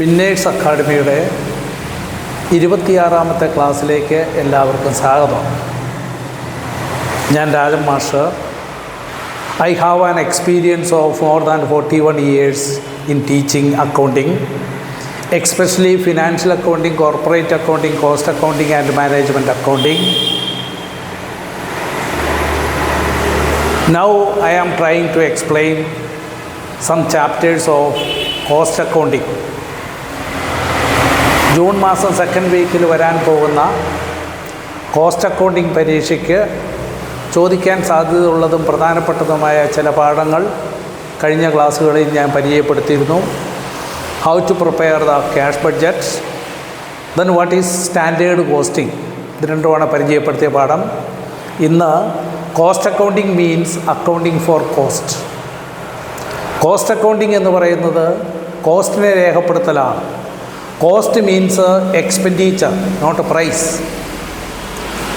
Spinners അക്കാഡമിയുടെ 26ാമത്തെ ക്ലാസ്സിലേക്ക് എല്ലാവർക്കും സ്വാഗതം. ഞാൻ Rajan master. I have an experience of more than 41 years in teaching accounting, especially financial accounting, corporate accounting, cost accounting and management accounting. Now I am trying to explain some chapters of cost accounting. June മാസം second വീക്കിൽ വരാൻ പോകുന്ന cost accounting പരീക്ഷയ്ക്ക് ചോദിക്കാൻ സാധ്യതയുള്ളതും പ്രധാനപ്പെട്ടതുമായ ചില പാഠങ്ങൾ കഴിഞ്ഞ ക്ലാസ്സുകളിൽ ഞാൻ പരിചയപ്പെടുത്തിയിരുന്നു. How to prepare the cash budget, then what is standard costing, ഇത് രണ്ടുമാണ് പരിചയപ്പെടുത്തിയ പാഠം. ഇന്ന് cost accounting means accounting for cost. Cost accounting എന്ന് പറയുന്നത് കോസ്റ്റിനെ രേഖപ്പെടുത്തലാണ്. Cost means expenditure, not price.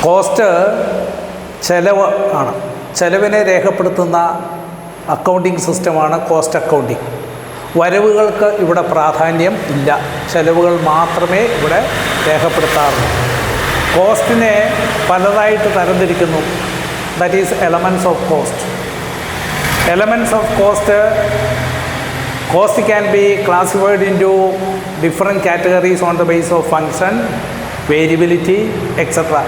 Cost ചെലവ് ആണ്. ചെലവിനെ രേഖപ്പെടുത്തുന്ന അക്കൗണ്ടിംഗ് സിസ്റ്റമാണ് കോസ്റ്റ് അക്കൗണ്ടിംഗ്. വരവുകൾക്ക് ഇവിടെ പ്രാധാന്യം ഇല്ല, ചെലവുകൾ മാത്രമേ ഇവിടെ രേഖപ്പെടുത്താറുള്ളൂ. കോസ്റ്റിനെ പലതായിട്ട് തരംതിരിക്കുന്നു. That is elements of cost. Elements of cost can be classified into different categories on the basis of function, variability, etc.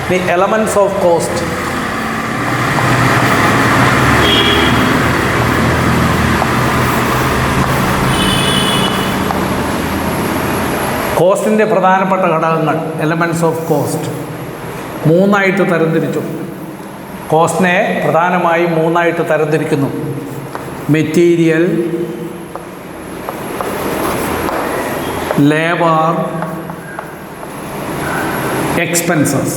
The elements of cost. കോസ്റ്റിൻ്റെ പ്രധാനപ്പെട്ട ഘടകങ്ങൾ എലമെൻറ്റ്സ് ഓഫ് കോസ്റ്റ് മൂന്നായിട്ട് തരംതിരിച്ചു. കോസ്റ്റിനെ പ്രധാനമായും മൂന്നായിട്ട് തരംതിരിക്കുന്നു. Material, labor, expenses.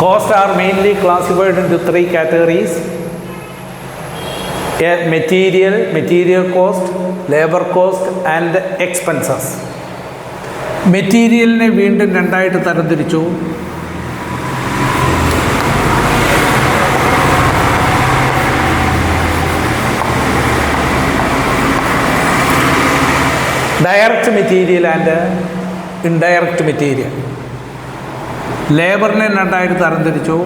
Costs are mainly classified into three categories: material cost, labor cost and expenses. മെറ്റീരിയലിനെ വീണ്ടും രണ്ടായിട്ട് തരംതിരിച്ചു. Direct material and indirect material. ലേബറിനെ രണ്ടായിട്ട് തരംതിരിച്ചു.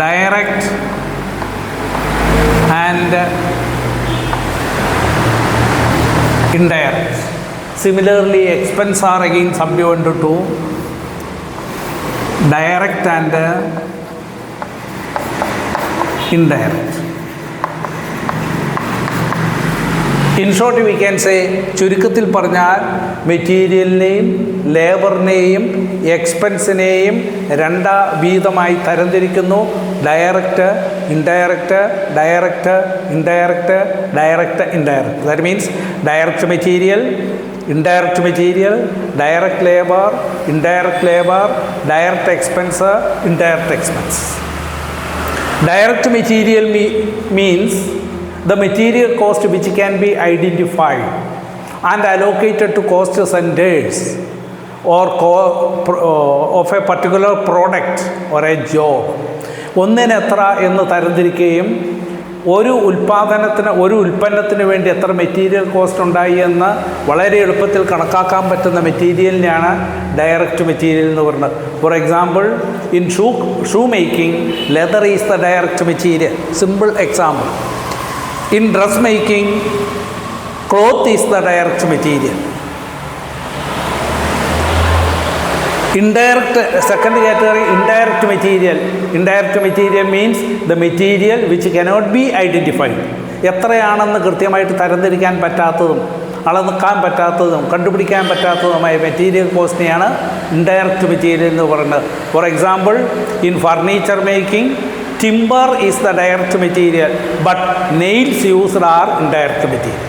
Direct and indirect. Similarly expense are again subdivided to direct and indirect. In short we can say, ചുരുക്കത്തിൽ പറഞ്ഞാൽ മെറ്റീരിയലിനെയും ലേബറിനെയും എക്സ്പെൻസിനെയും രണ്ടാ വീതമായി തരംതിരിക്കുന്നു. Direct, indirect, direct, indirect, direct, indirect. That means direct material, indirect material, direct labour, indirect labour, direct expense, indirect expense. Direct material means the material cost which can be identified and allocated to cost centers or of a particular product or a job. ഒന്നിന് എത്ര എന്ന് തരംതിരിക്കുകയും ഒരു ഉൽപ്പന്നത്തിന് വേണ്ടി എത്ര material cost ഉണ്ടായി എന്ന് വളരെ എളുപ്പത്തിൽ കണക്കാക്കാൻ പറ്റുന്ന മെറ്റീരിയലിനെയാണ് ഡയറക്റ്റ് മെറ്റീരിയൽ എന്ന് പറയുന്നത്. For example, in shoe making, leather is the direct material. Simple example. In dress making, cloth is the direct material. Indirect, second category, indirect material. Indirect material means the material which cannot be identified. എത്രയാണെന്ന് കൃത്യമായിട്ട് തരംതിരിക്കാൻ പറ്റാത്തതും അളക്കാൻ പറ്റാത്തതും കണ്ടുപിടിക്കാൻ പറ്റാത്തതുമായ material കോസ്റ്റിനെയാണ് indirect material എന്ന് പറയുന്നത്. For example, in furniture making, timber is the direct material, but nails used are indirect material.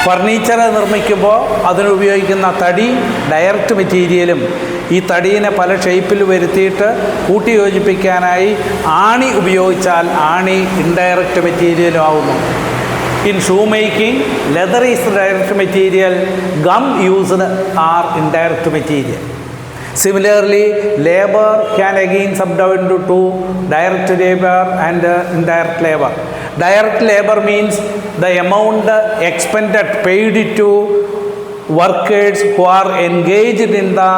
Furniture നിർമ്മിക്കുമ്പോൾ അതിനുപയോഗിക്കുന്ന തടി direct മെറ്റീരിയലും ഈ തടീനെ പല ഷേപ്പിൽ വരുത്തിയിട്ട് കൂട്ടിയോജിപ്പിക്കാനായി ആണി ഉപയോഗിച്ചാൽ ആണി ഇൻഡയറക്റ്റ് മെറ്റീരിയലും ആവുന്നു. In shoe making, leather is the direct material, gum used are indirect material. Similarly, labor can again subdivide into two, direct labor and indirect labor. Direct labor means the amount expended paid to workers who are engaged in the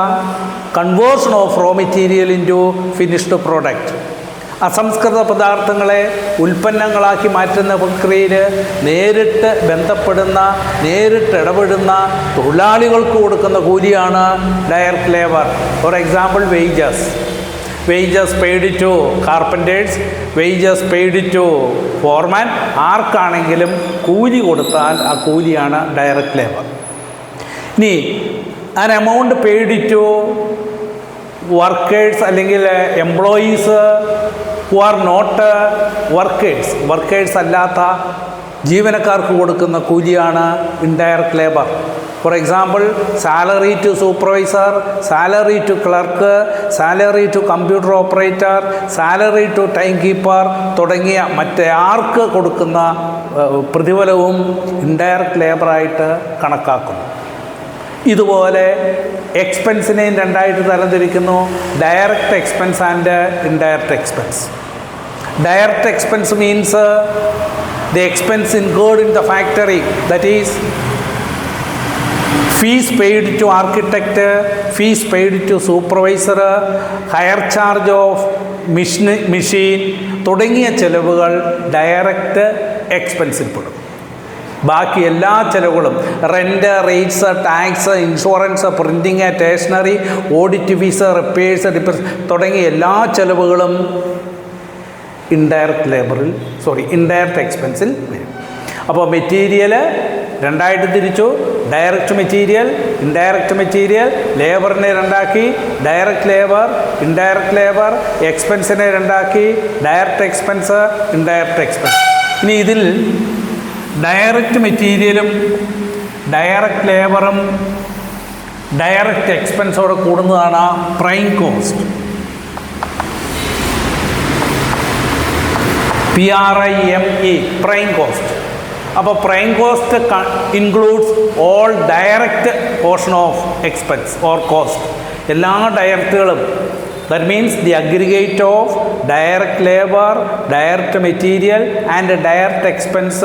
conversion of raw material into finished product. അസംസ്കൃത പദാർത്ഥങ്ങളെ ഉൽപ്പന്നങ്ങളാക്കി മാറ്റുന്ന പ്രക്രിയയിൽ നേരിട്ട് ബന്ധപ്പെടുന്ന, നേരിട്ട് ഇടപെടുന്ന തൊഴിലാളികൾക്ക് കൊടുക്കുന്ന കൂലിയാണ് direct labour. For example wages paid to carpenters, wages paid to foreman. ആർക്കാണെങ്കിലും കൂലി കൊടുത്താൽ ആ കൂലിയാണ് ഡയറക്റ്റ് ലേബർ. ഇനി an amount paid to workers അല്ലെങ്കിൽ employees who are not workers അല്ലാത്ത ജീവനക്കാർക്ക് കൊടുക്കുന്ന കൂലിയാണ് indirect labour. For example, salary to supervisor, salary to clerk, salary to computer operator, salary to time keeper തുടങ്ങിയ മറ്റാർക്ക് കൊടുക്കുന്ന പ്രതിഫലവും ഇൻഡയറക്റ്റ് ലേബറായിട്ട് കണക്കാക്കുന്നു. ഇതുപോലെ എക്സ്പെൻസിനെയും രണ്ടായിട്ട് തരംതിരിക്കുന്നു, direct expense and indirect expense. Direct expense means the expense incurred in the factory, that is fees paid to architect, fees paid to supervisor, hire charge of machine തുടങ്ങിയ ചെലവുകൾ ഡയറക്റ്റ് എക്സ്പെൻസിൽ പെടും. ബാക്കി എല്ലാ ചിലവുകളും rent, rates, tax, insurance, printing, stationery, audit fees, repairs, തുടങ്ങിയ എല്ലാ ചിലവുകളും ഇൻഡയറക്റ്റ് എക്സ്പെൻസിൽ വരും. അപ്പോൾ മെറ്റീരിയൽ രണ്ടായിട്ട് തിരിച്ചു, ഡയറക്റ്റ് മെറ്റീരിയൽ, ഇൻഡയറക്റ്റ് മെറ്റീരിയൽ. ലേബറിനെ രണ്ടാക്കി, ഡയറക്റ്റ് ലേബർ, ഇൻഡയറക്റ്റ് ലേബർ. എക്സ്പെൻസിനെ രണ്ടാക്കി, ഡയറക്റ്റ് എക്സ്പെൻസ്, ഇൻഡയറക്റ്റ് എക്സ്പെൻസ്. ഇനി ഇതിൽ ഡയറക്റ്റ് മെറ്റീരിയലും ഡയറക്റ്റ് ലേബറും ഡയറക്റ്റ് എക്സ്പെൻസോടെ കൂടുന്നതാണ് prime cost. PRIME, prime cost. അപ്പോൾ prime cost includes all direct portion of expense or cost. എല്ലാ ഡയറക്റ്റുകളും. That means the aggregate of direct labor, direct material and direct expense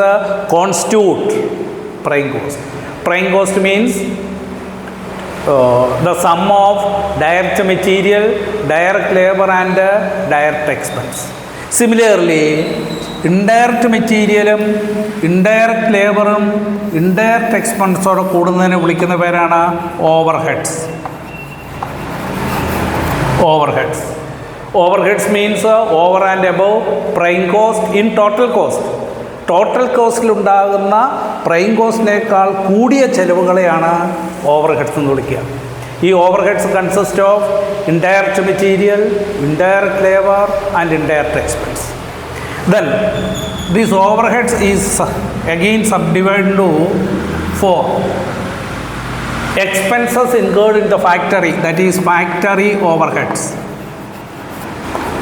constitute prime cost. Prime cost means the sum of direct material, direct labor and direct expense. Similarly, indirect materialum, indirect laborum, indirect expense ഓടെ കൂടുന്നതിനെ വിളിക്കുന്ന പേരാണ് overheads. Overheads means over and above prime cost in total cost. Total കോസ്റ്റിലുണ്ടാകുന്ന prime കോസ്റ്റിനേക്കാൾ കൂടിയ ചെലവുകളെയാണ് overheads എന്ന് വിളിക്കുക. ഈ overheads consist of indirect material, indirect labour and indirect expense. Then these overheads is again subdivided into 4. Expenses incurred in the factory, that is factory overheads.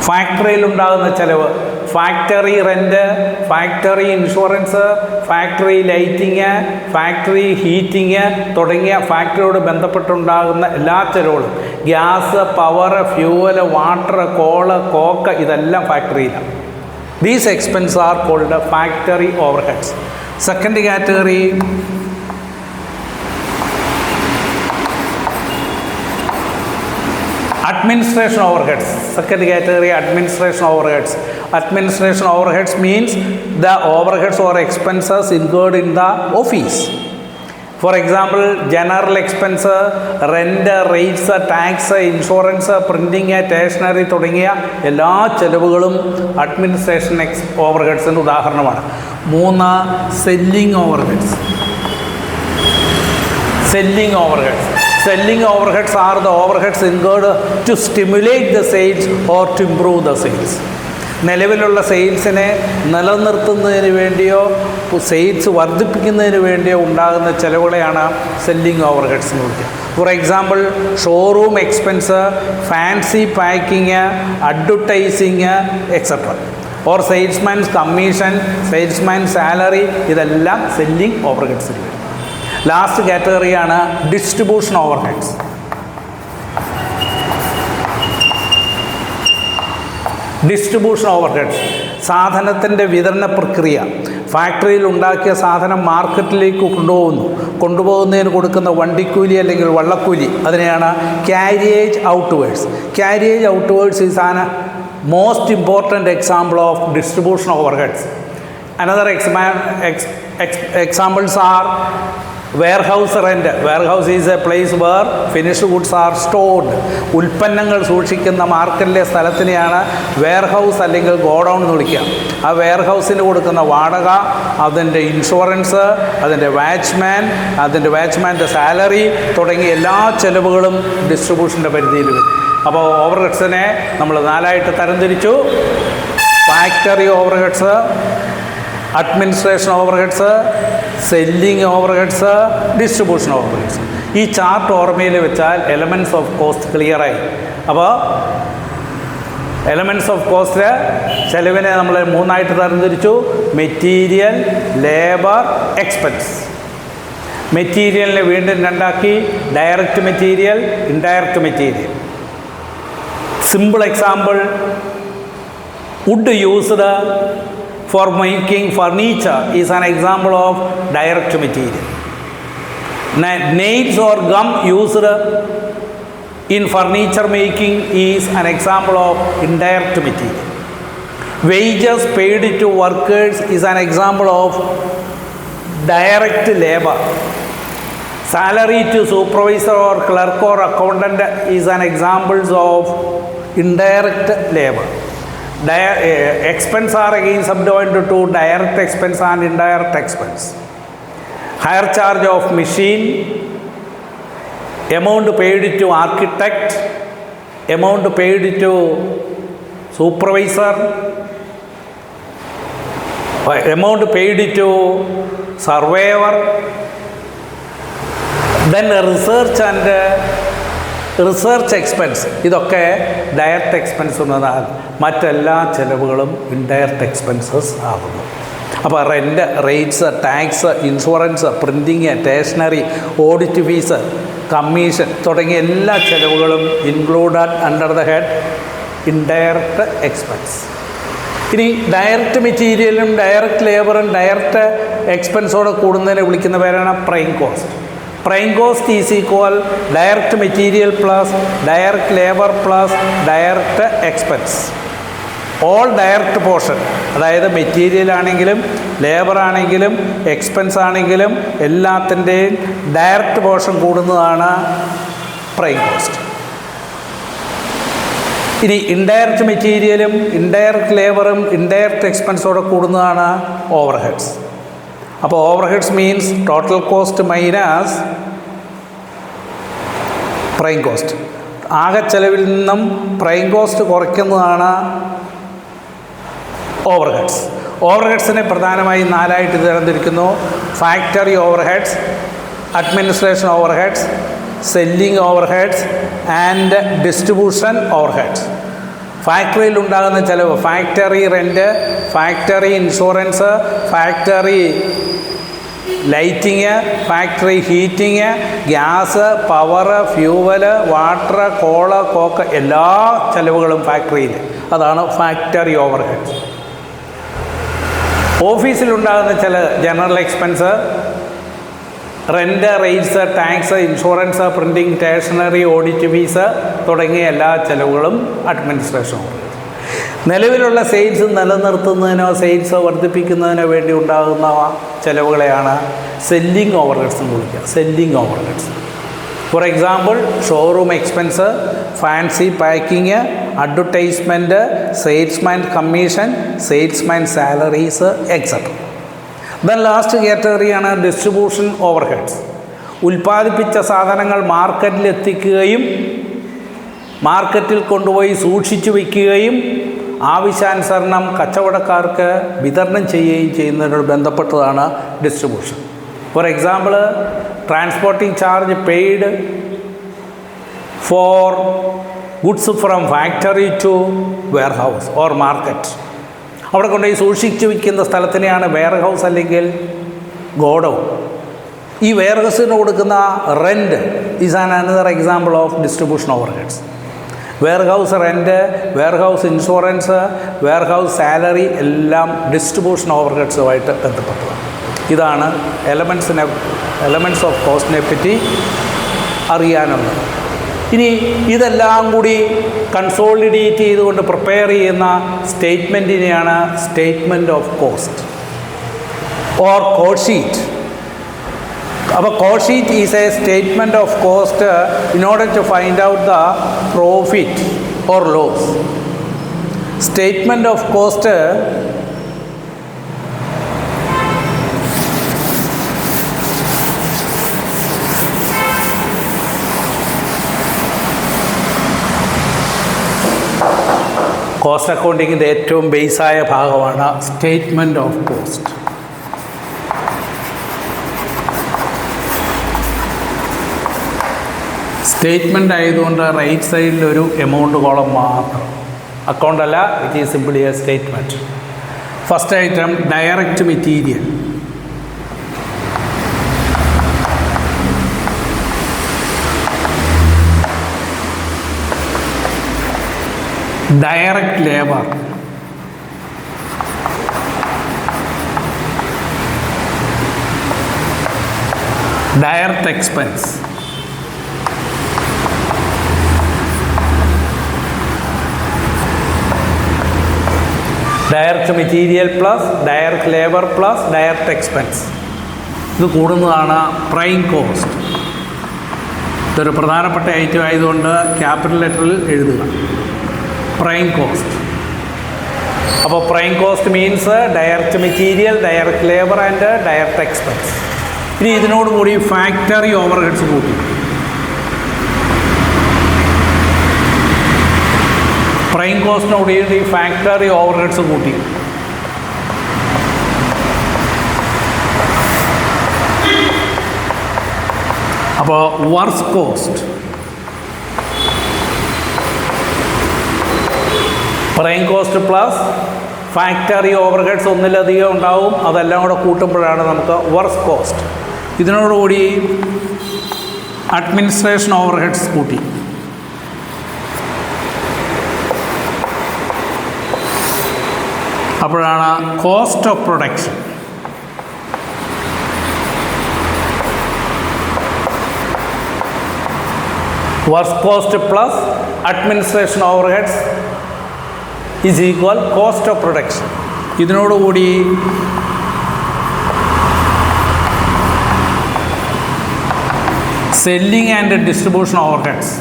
ഫാക്ടറിയിൽ ഉണ്ടാകുന്ന ചിലവ്, factory rent, factory insurance, factory lighting, factory heating തുടങ്ങിയ ഫാക്ടറിയോട് ബന്ധപ്പെട്ടുണ്ടാകുന്ന എല്ലാ ചിലവുകളും, gas, power, fuel, water, coal, coke, ഇതെല്ലാം ഫാക്ടറിയിലാണ്. These expenses are called factory overheads. Second category, administration overheads. Second category, administration overheads. Administration overheads means the overheads or expenses incurred in the office. For example, general expense, rent, rates, tax, insurance, printing, stationery തുടങ്ങിയ എല്ലാ ചെലവുകളും administration ഓവർഹെഡ്സിൻ്റെ ഉദാഹരണമാണ്. 3, selling overheads. Selling overheads are the overheads incurred to stimulate the sales or to improve the sales. നിലവിലുള്ള സെയിൽസിനെ നിലനിർത്തുന്നതിന് വേണ്ടിയോ sales വർദ്ധിപ്പിക്കുന്നതിന് വേണ്ടിയോ ഉണ്ടാകുന്ന ചിലവുകളെയാണ് സെല്ലിംഗ് ഓവർഹെഡ്സ് എന്ന് വിളിക്കുക. For example, showroom expense, fancy packing, advertising etcetera. Or salesman's commission, salesman salary, ഇതെല്ലാം സെല്ലിംഗ് ഓവർഹെഡ്സിൽ വരും. ലാസ്റ്റ് കാറ്റഗറിയാണ് ഡിസ്ട്രിബ്യൂഷൻ ഓവർഹെഡ്സ്. ഡിസ്ട്രിബ്യൂഷൻ ഓവർഹെഡ്സ്, സാധനത്തിൻ്റെ വിതരണ പ്രക്രിയ. ഫാക്ടറിയിൽ ഉണ്ടാക്കിയ സാധനം മാർക്കറ്റിലേക്ക് കൊണ്ടുപോകുന്നതിന് കൊടുക്കുന്ന വണ്ടിക്കൂലി അല്ലെങ്കിൽ വള്ളക്കൂലി, അതിനെയാണ് carriage outwards. Carriage outwards is an most important example of distribution overheads. Another examples are warehouse rent. Warehouse is a place where finished goods are stored. ഉൽപ്പന്നങ്ങൾ സൂക്ഷിക്കുന്ന മാർക്കറ്റിലെ സ്ഥലത്തിനെയാണ് വെയർഹൗസ് അല്ലെങ്കിൽ ഗോഡൗൺ എന്ന് വിളിക്കുക. ആ വെയർഹൗസിന് കൊടുക്കുന്ന വാടക, അതിൻ്റെ ഇൻഷുറൻസ്, അതിൻ്റെ വാച്ച്മാൻ്റെ സാലറി തുടങ്ങിയ എല്ലാ ചെലവുകളും ഡിസ്ട്രിബ്യൂഷൻ്റെ പരിധിയിൽ വരും. അപ്പോൾ ഓവർഹെഡ്സിനെ നമ്മൾ 4ആയിട്ട് തരംതിരിച്ചു: factory overheads, administration overheads, selling overheads, distribution overheads. ഈ ചാർട്ട് ഓർമ്മയിൽ വെച്ചാൽ എലമെൻറ്റ്സ് ഓഫ് കോസ്റ്റ് ക്ലിയറായി. അപ്പോൾ എലമെൻറ്റ്സ് ഓഫ് കോസ്റ്റ് ചെലവിനെ നമ്മൾ 3ആയിട്ട് തരംതിരിച്ചു: മെറ്റീരിയൽ, ലേബർ, എക്സ്പെൻസ്. മെറ്റീരിയലിനെ വീണ്ടും 2ആക്കി: direct material, indirect material. Simple example: wood used for making furniture is an example of direct material. Nails or gum used in furniture making is an example of indirect material. Wages paid to workers is an example of direct labor. Salary to supervisor or clerk or accountant is an example of indirect labor. Expense are again subdivided to direct expense and indirect expense. Hire charge of machine, amount paid to architect, amount paid to supervisor, amount paid to surveyor. Then research expense, ഇതൊക്കെ direct expense എന്നതാണ്. മറ്റെല്ലാ ചിലവുകളും indirect expenses ആകുന്നു. അപ്പോൾ rent, rates, tax, insurance, printing, stationery, audit fees, commission തുടങ്ങിയ എല്ലാ ചിലവുകളും included under the head indirect expense. ഇനി ഡയറക്റ്റ് മെറ്റീരിയലും ഡയറക്റ്റ് ലേബറും ഡയറക്റ്റ് എക്സ്പെൻസോടെ കൂടുന്നതിനെ വിളിക്കുന്ന പേരാണ് prime cost. Prime cost is equal direct material plus direct labor plus direct expense. All direct portion, അതായത് മെറ്റീരിയൽ ആണെങ്കിലും ലേബർ ആണെങ്കിലും എക്സ്പെൻസ് ആണെങ്കിലും എല്ലാത്തിൻ്റെയും ഡയറക്റ്റ് പോർഷൻ കൂടുന്നതാണ് പ്രൈം കോസ്റ്റ്. ഇനി ഇൻഡയറക്റ്റ് മെറ്റീരിയലും ഇൻഡയറക്റ്റ് ലേബറും ഇൻഡയറക്റ്റ് എക്സ്പെൻസോടെ കൂടുന്നതാണ് ഓവർഹെഡ്സ്. അപ്പോൾ overheads means total cost minus prime cost. ആകെ ചെലവിൽ നിന്നും പ്രൈം കോസ്റ്റ് കുറയ്ക്കുന്നതാണ് ഓവർഹെഡ്സ്. ഓവർഹെഡ്സിനെ പ്രധാനമായും 4ആയിട്ട് തരംതിരിക്കുന്നു: factory overheads, administration overheads, selling overheads and distribution overheads. ഫാക്ടറിയിൽ ഉണ്ടാകുന്ന ചിലവ്: factory rent, factory insurance, factory lighting, factory heating, gas, power, fuel, water, coal, coke, എല്ലാ ചിലവുകളും ഫാക്ടറിയിൽ. അതാണ് ഫാക്ടറി ഓവർഹെഡ്സ്. ഓഫീസിലുണ്ടാകുന്ന ചില general expense: rent, rates, tax, insurance, printing, stationery, audit fees തുടങ്ങിയ എല്ലാ ചിലവുകളും അഡ്മിനിസ്ട്രേഷൻ ഓവർഹെഡ്സ്. നിലവിലുള്ള സെയിൽസ് നിലനിർത്തുന്നതിനോ സെയിൽസ് വർദ്ധിപ്പിക്കുന്നതിനോ വേണ്ടി ഉണ്ടാകുന്ന ചിലവുകളെയാണ് സെല്ലിംഗ് ഓവർഹെഡ്സ് എന്ന് വിളിക്കുക. Selling overheads for example showroom expense, fancy packing, advertisement, salesman commission, salesman salaries etcetera. Then last കാറ്റഗറിയാണ് ഡിസ്ട്രിബ്യൂഷൻ ഓവർഹെഡ്സ്. ഉൽപ്പാദിപ്പിച്ച സാധനങ്ങൾ മാർക്കറ്റിൽ എത്തിക്കുകയും മാർക്കറ്റിൽ കൊണ്ടുപോയി സൂക്ഷിച്ചു വയ്ക്കുകയും ആവശ്യാനുസരണം കച്ചവടക്കാർക്ക് വിതരണം ചെയ്യുകയും ചെയ്യുന്നതിനോട് ബന്ധപ്പെട്ടതാണ് distribution. For example transporting charge paid for goods from factory to warehouse or market. അവിടെ കൊണ്ടുപോയി സൂക്ഷിച്ചു വയ്ക്കുന്ന സ്ഥലത്തിനെയാണ് വെയർഹൗസ് അല്ലെങ്കിൽ ഗോഡൗൺ. ഈ വെയർഹൗസിന് കൊടുക്കുന്ന rent is an another example of distribution overheads. Warehouse rent, warehouse insurance, warehouse salary എല്ലാം ഡിസ്ട്രിബ്യൂഷൻ ഓവർഹെഡ്സുമായിട്ട് ബന്ധപ്പെട്ടതാണ്. ഇതാണ് എലമെൻറ്റ്സ് ഓഫ് കോസ്റ്റിനെ പറ്റി അറിയാനുള്ളത്. ഇനി ഇതെല്ലാം കൂടി കൺസോളിഡേറ്റ് ചെയ്തുകൊണ്ട് പ്രിപ്പയർ ചെയ്യുന്ന സ്റ്റേറ്റ്മെൻറ്റിനെയാണ് statement of cost or cost sheet. അപ്പോൾ cost sheet is a statement of cost in order to find out the profit or loss. Statement of cost cost അക്കൗണ്ടിങ്ങിൻ്റെ ഏറ്റവും ബേസായ ഭാഗമാണ് സ്റ്റേറ്റ്മെൻറ്റ് ഓഫ് കോസ്റ്റ്. സ്റ്റേറ്റ്മെൻ്റ് ആയതുകൊണ്ട് right സൈഡിൽ ഒരു amount column മാത്രം, account അല്ല, it is simply a statement. First item direct material. direct labor, direct expense, direct material plus direct labor plus direct expense. ഇത് കൂടുന്നതാണ് പ്രൈം കോസ്റ്റ്. ഇതൊരു പ്രധാനപ്പെട്ട item ആയതുകൊണ്ട് capital ലെറ്ററിൽ എഴുതുക, പ്രൈം കോസ്റ്റ്. അപ്പോൾ prime cost means direct material, direct labour and direct expense. ഇനി ഇതിനോടുകൂടി factory overheads കൂട്ടി. പ്രൈം കോസ്റ്റിനോട് ഈ ഫാക്ടറി ഓവർഹെഡ്സ് കൂട്ടി. അപ്പോൾ works cost, prime cost plus factory overheads ഒന്നിലധികം ഉണ്ടാവും, അതെല്ലാം കൂടെ കൂട്ടുമ്പോഴാണ് നമുക്ക് വർക്സ് കോസ്റ്റ്. ഇതിനോടുകൂടി അഡ്മിനിസ്ട്രേഷൻ ഓവർഹെഡ്സ് കൂട്ടി. അപ്പോഴാണ് cost of production. Works cost plus administration overheads is equal cost of production. ഇതിനോടുകൂടി selling and distribution overheads,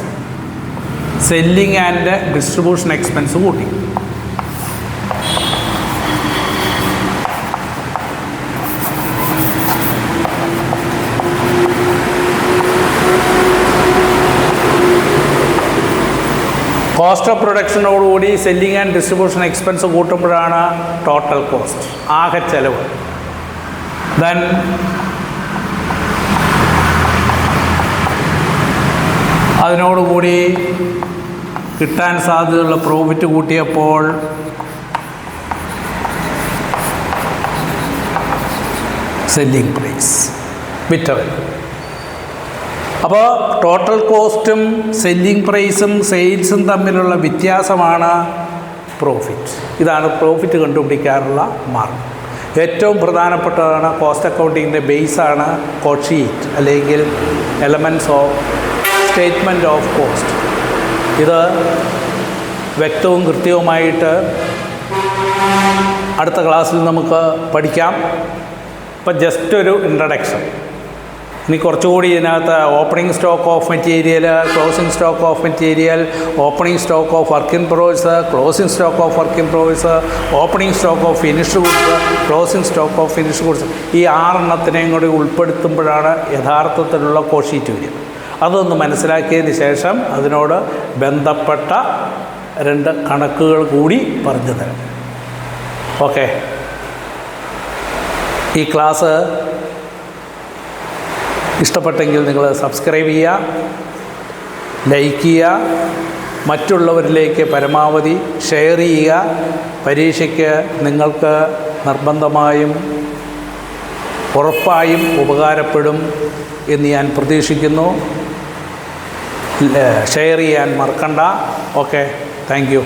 selling and distribution expense കൂട്ടി. കോസ്റ്റ് ഓഫ് പ്രൊഡക്ഷനോടുകൂടി സെല്ലിംഗ് ആൻഡ് ഡിസ്ട്രിബ്യൂഷൻ എക്സ്പെൻസ് കൂട്ടുമ്പോഴാണ് total cost, ആകെ ചെലവ്. Then അതിനോടുകൂടി കിട്ടാൻ സാധ്യതയുള്ള പ്രോഫിറ്റ് കൂട്ടിയപ്പോൾ സെല്ലിംഗ് പ്രൈസ്, വിറ്റവൽ. അപ്പോൾ ടോട്ടൽ കോസ്റ്റും സെല്ലിംഗ് പ്രൈസും സെയിൽസും തമ്മിലുള്ള വ്യത്യാസമാണ് പ്രോഫിറ്റ്. ഇതാണ് പ്രോഫിറ്റ് കണ്ടുപിടിക്കാനുള്ള മാർഗം. ഏറ്റവും പ്രധാനപ്പെട്ടതാണ് കോസ്റ്റ് അക്കൗണ്ടിങ്ങിൻ്റെ ബേസാണ് കോസ്റ്റ് ഷീറ്റ് അല്ലെങ്കിൽ elements of statement of cost. ഇത് വ്യക്തവും കൃത്യവുമായിട്ട് അടുത്ത ക്ലാസ്സിൽ നമുക്ക് പഠിക്കാം. ഇപ്പം ജസ്റ്റ് ഒരു ഇൻട്രഡക്ഷൻ. ഇനി കുറച്ചുകൂടി ഇതിനകത്ത് opening stock of material, closing stock of material, opening stock of work in progress, closing stock of work in progress, opening stock of finished goods, closing stock of finished goods, ഈ 6 എണ്ണത്തിനെയും കൂടി ഉൾപ്പെടുത്തുമ്പോഴാണ് യഥാർത്ഥത്തിലുള്ള cost sheet വരിക. അതൊന്ന് മനസ്സിലാക്കിയതിന് ശേഷം അതിനോട് ബന്ധപ്പെട്ട 2 കണക്കുകൾ കൂടി പറഞ്ഞു തരാം. ഓക്കെ, ഈ ക്ലാസ് ഇഷ്ടപ്പെട്ടെങ്കിൽ നിങ്ങൾ സബ്സ്ക്രൈബ് ചെയ്യുക, ലൈക്ക് ചെയ്യുക, മറ്റുള്ളവരിലേക്ക് പരമാവധി ഷെയർ ചെയ്യുക. പരീക്ഷയ്ക്ക് നിങ്ങൾക്ക് നിർബന്ധമായും ഉറപ്പായും ഉപകാരപ്പെടും എന്ന് ഞാൻ പ്രതീക്ഷിക്കുന്നു. ഷെയർ ചെയ്യാൻ മറക്കണ്ട. Okay, thank you.